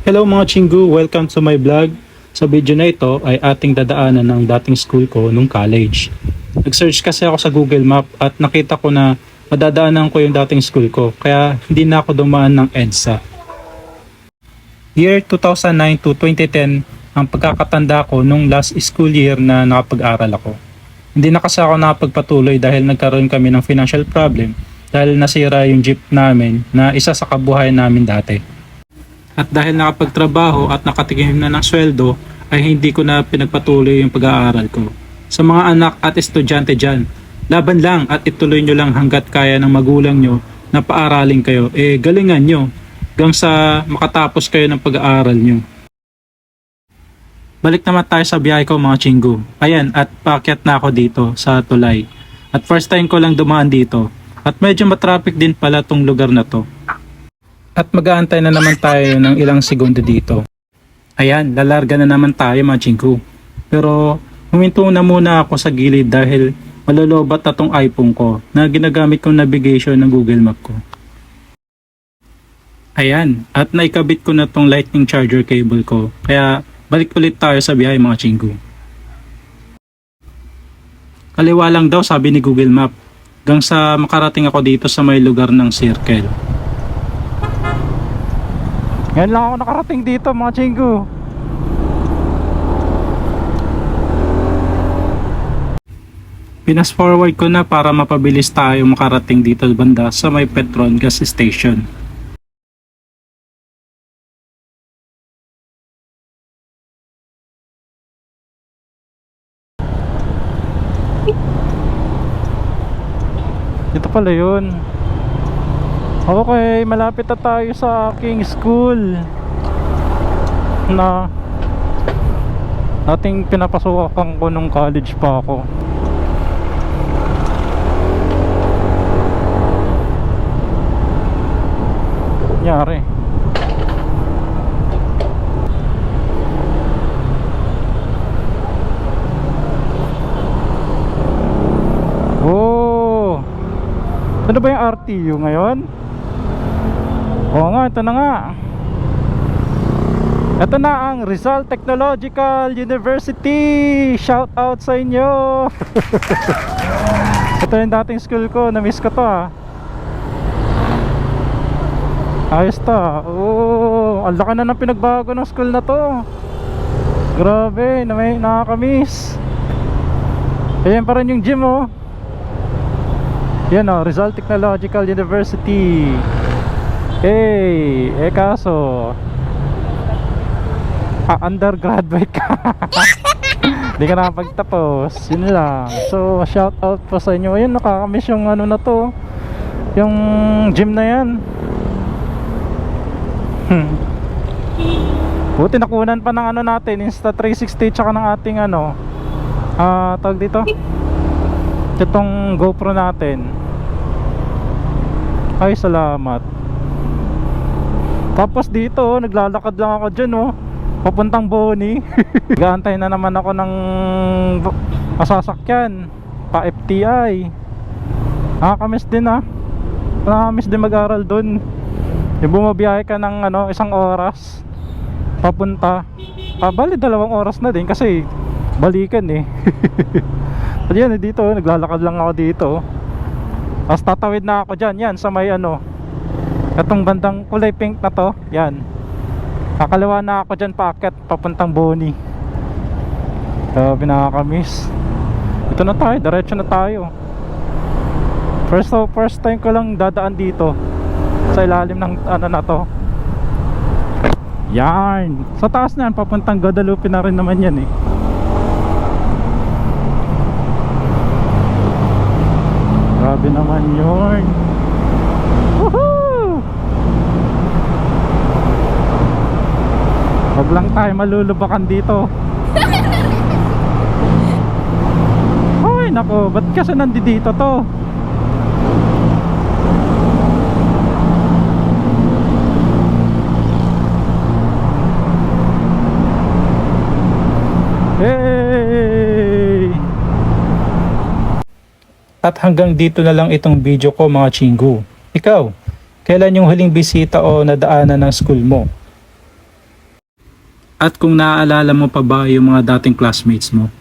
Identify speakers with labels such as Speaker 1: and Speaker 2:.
Speaker 1: Hello mga Chingu, welcome to my vlog. Sa video na ito ay ating dadaanan ng dating school ko nung college. Nag-search kasi ako sa Google Map at nakita ko na madadaanan ko yung dating school ko, kaya hindi na ako dumaan ng EDSA. Year 2009 to 2010 ang pagkakatanda ko nung last school year na nakapag-aral ako. Hindi na kasi ako nakapagpatuloy dahil nagkaroon kami ng financial problem dahil nasira yung jeep namin na isa sa kabuhayan namin dati. At dahil nakapagtrabaho at nakatikim na ng sweldo, ay hindi ko na pinagpatuloy yung pag-aaral ko. Sa mga anak at estudyante dyan, laban lang at ituloy nyo lang hanggat kaya ng magulang nyo na paaralin kayo. Galingan nyo hanggang sa makatapos kayo ng pag-aaral nyo. Balik naman tayo sa biyahe ko mga Chingu. Ayan, at paakyat na ako dito sa tulay. At first time ko lang dumaan dito. At medyo matraffic din pala tong lugar na to. At mag-aantay na naman tayo ng ilang segundo dito. Ayan, lalarga na naman tayo mga Chingu. Pero huminto na muna ako sa gilid dahil malolobat na tong iPhone ko na ginagamit kong navigation ng Google Map ko. Ayan, at naikabit ko na tong lightning charger cable ko. Kaya balik ulit tayo sa biyahe mga Chingu. Kaliwa lang daw sabi ni Google Map. Hanggang sa makarating ako dito sa may lugar ng circle. Ngayon lang ako nakarating dito mga Chingu. Pinas forward ko na para mapabilis tayo makarating dito banda sa may Petron gas station. Ito pala yun. Okay, malapit na tayo sa aking school na dating pinapasukan ko nung college pa ako. Nangyari. Oh, ano ba yung RTU ngayon? Oo nga, ito na nga. Ito na ang Rizal Technological University. Shout out sa inyo. Ito yung dating school ko. Na-miss ko to Ayos to ang laki na ng pinagbago ng school na to. Grabe, nakakamiss. Ayan pa rin yung gym Yan Rizal Technological University. Kaso undergraduate ka. Hindi ka nakapagtapos. Yun lang. So shout out po sa inyo. Ayun, nakakamiss yung ano na to, yung gym na yan. Buti nakunan pa ng ano natin, Insta360 tsaka ng ating tawag dito, itong GoPro natin. Ay, salamat. Tapos dito naglalakad lang ako dyan papuntang Boni. Nag-aantay na naman ako ng masasakyan pa FTI. Nakakamiss din nakakamiss din mag-aral dun. Yung bumabiyahe ka ng isang oras papunta, bali 2 oras na din kasi balikan At yan dito naglalakad lang ako dito. Tapos tatawid na ako dyan, yan sa may itong bandang kulay pink na to, yan. Kakaliwa na ako dyan paakyat papuntang Boni. Grabe, nakakamiss. Ito na tayo, diretso na tayo. First time ko lang dadaan dito sa ilalim ng na to. Yan, sa taas na yan, papuntang Guadalupe na rin naman yan Grabe naman yun. Woohoo! Wag lang tayo malulubakan dito. Ay nako, ba't kasi nandito to? Hey! At hanggang dito na lang itong video ko mga Chingu. Ikaw, kailan yung huling bisita o nadaanan ng school mo? At kung naaalala mo pa ba yung mga dating classmates mo.